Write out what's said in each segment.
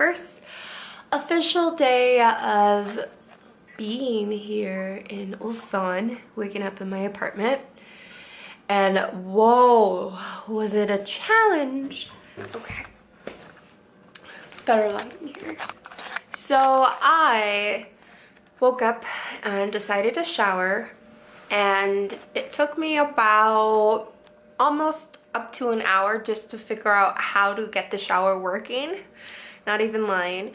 first official day of being here in Ulsan, waking up in my apartment. And whoa, was it a challenge? Okay, better light in here. So I woke up and decided to shower, and it took me about almost up to an hour just to figure out how to get the shower working. Not even lying.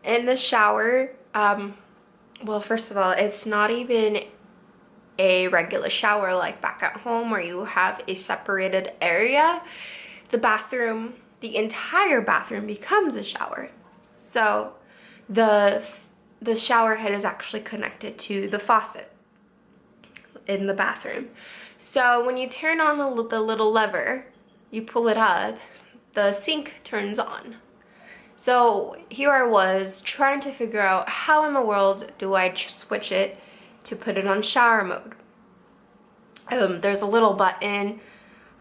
In the shower, well, first of all, it's not even a regular shower like back at home where you have a separated area. The bathroom, the entire bathroom becomes a shower. So the shower head is actually connected to the faucet in the bathroom. So when you turn on the little lever, you pull it up, the sink turns on. So here I was trying to figure out how in the world do I switch it to put it on shower mode. There's a little button,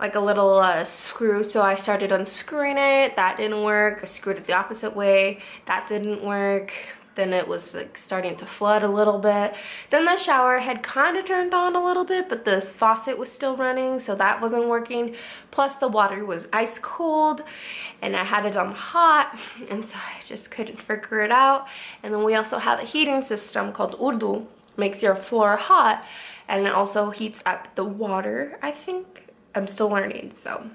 like a little screw, so I started unscrewing it. That didn't work. I screwed it the opposite way. That didn't work. Then it was like starting to flood a little bit. Then the shower head kind of turned on a little bit, but the faucet was still running, so that wasn't working. Plus the water was ice cold and I had it on hot, and so I just couldn't figure it out. And then we also have a heating system called Urdu, makes your floor hot, and it also heats up the water, I think. I'm still learning, so.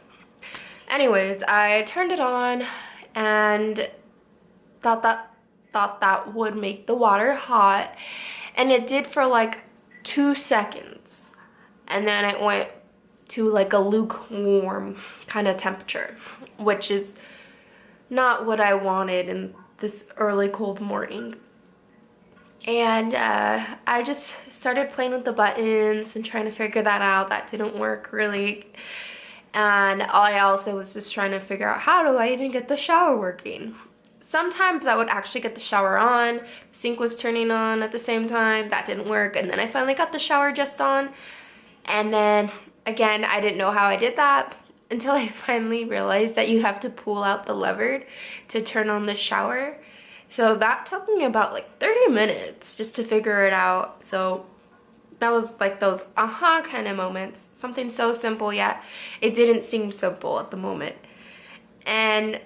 Anyways, I turned it on and thought that would make the water hot, and it did for like 2 seconds, and then it went to like a lukewarm kind of temperature, which is not what I wanted in this early cold morning. And I just started playing with the buttons and trying to figure that out. That didn't work really, and I also was just trying to figure out, how do I even get the shower working? Sometimes I would actually get the shower on, the sink was turning on at the same time. That didn't work, and then I finally got the shower just on, and then again I didn't know how I did that until I finally realized that you have to pull out the lever to turn on the shower. So that took me about like 30 minutes just to figure it out. So that was like those aha kind of moments. Something so simple, yet it didn't seem simple at the moment. And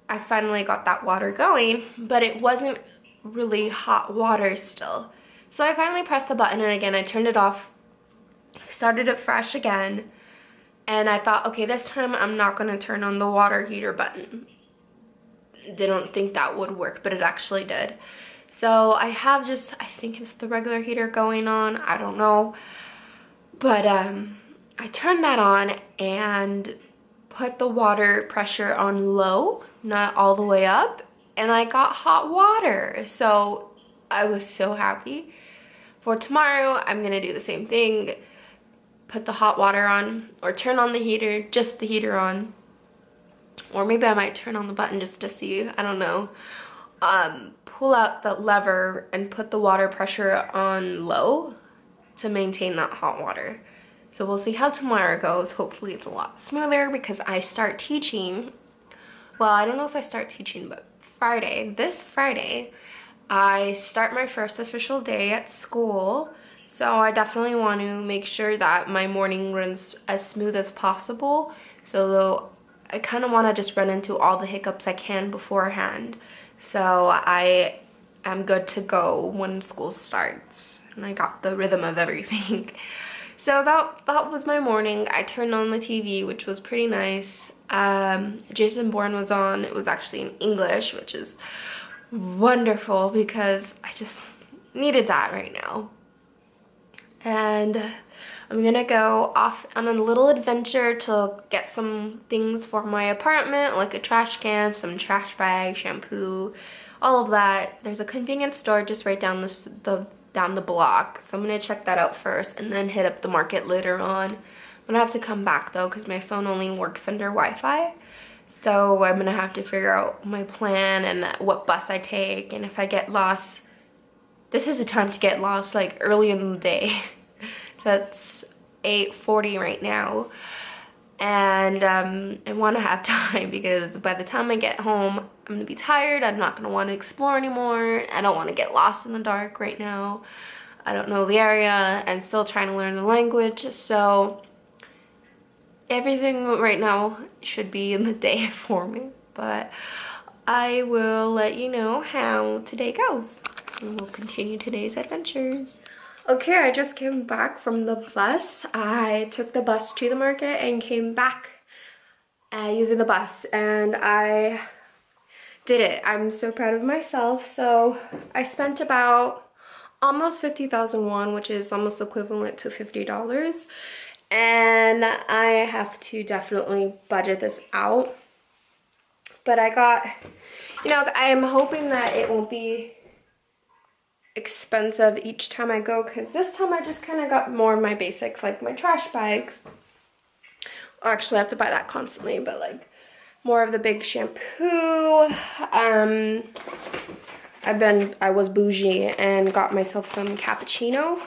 I finally got that water going, but it wasn't really hot water still. So I finally pressed the button, and again I turned it off, started it fresh again, and I thought, okay, this time I'm not going to turn on the water heater button. Didn't think that would work, but it actually did. So I have just, I think it's the regular heater going on, I don't know, but I turned that on and put the water pressure on low, not all the way up, and I got hot water. So I was so happy. For tomorrow, I'm gonna do the same thing, put the hot water on, or turn on the heater, just the heater on, or maybe I might turn on the button just to see, I don't know. Pull out the lever and put the water pressure on low to maintain that hot water. So we'll see how tomorrow goes. Hopefully it's a lot smoother because I start teaching, well, I don't know if I start teaching, but this Friday, I start my first official day at school. So I definitely want to make sure that my morning runs as smooth as possible. So I kind of want to just run into all the hiccups I can beforehand. So I am good to go when school starts, and I got the rhythm of everything. So that was my morning. I turned on the TV, which was pretty nice. Jason Bourne was on. It was actually in English, which is wonderful because I just needed that right now. And I'm gonna go off on a little adventure to get some things for my apartment, like a trash can, some trash bags, shampoo, all of that. There's a convenience store just right down down the block, so I'm gonna check that out first and then hit up the market later on. I'm gonna have to come back though because my phone only works under Wi-Fi, so I'm gonna have to figure out my plan and what bus I take, and if I get lost. This is the time to get lost, like early in the day. So that's 8:40 right now. and I want to have time because by the time I get home, I'm gonna be tired. I'm not gonna want to explore anymore. I don't want to get lost in the dark right now. I don't know the area and still trying to learn the language, so everything right now should be in the day for me, but I will let you know how today goes, and we'll continue today's adventures. Okay, I just came back from the bus. I took the bus to the market and came back using the bus, and I did it. I'm so proud of myself. So I spent about almost 50,000 won, which is almost equivalent to $50. And I have to definitely budget this out. But I got, you know, I am hoping that it won't be expensive each time I go, because this time I just kind of got more of my basics, like my trash bags. Or actually I have to buy that constantly, but like more of the big shampoo. I was bougie and got myself some cappuccino,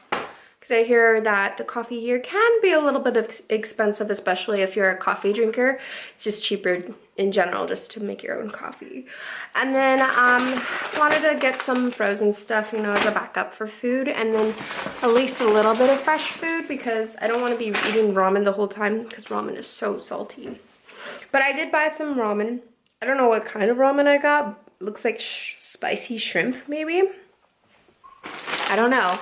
because I hear that the coffee here can be a little bit expensive, especially if you're a coffee drinker. It's just cheaper in general just to make your own coffee. And then wanted to get some frozen stuff, you know, as a backup for food, and then at least a little bit of fresh food, because I don't want to be eating ramen the whole time, because ramen is so salty. But I did buy some ramen. I don't know what kind of ramen I got. Looks like spicy shrimp, maybe. I don't know.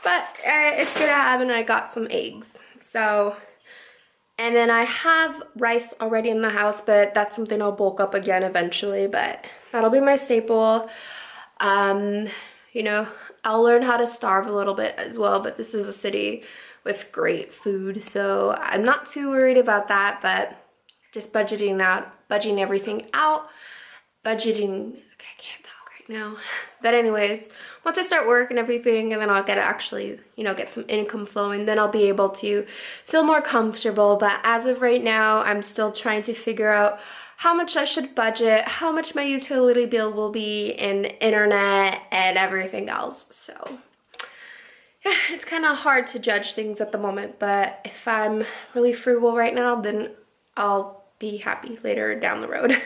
But it's good to have, and I got some eggs. So, and then I have rice already in the house, but that's something I'll bulk up again eventually, but that'll be my staple. You know, I'll learn how to starve a little bit as well, but this is a city with great food, so I'm not too worried about that, but just budgeting everything out, budgeting, okay, I can't talk right now. But anyways, once I start work and everything, and then I'll get actually, you know, get some income flowing, then I'll be able to feel more comfortable. But as of right now, I'm still trying to figure out how much I should budget, how much my utility bill will be, and internet and everything else. So yeah, it's kind of hard to judge things at the moment, but if I'm really frugal right now, then I'll be happy later down the road.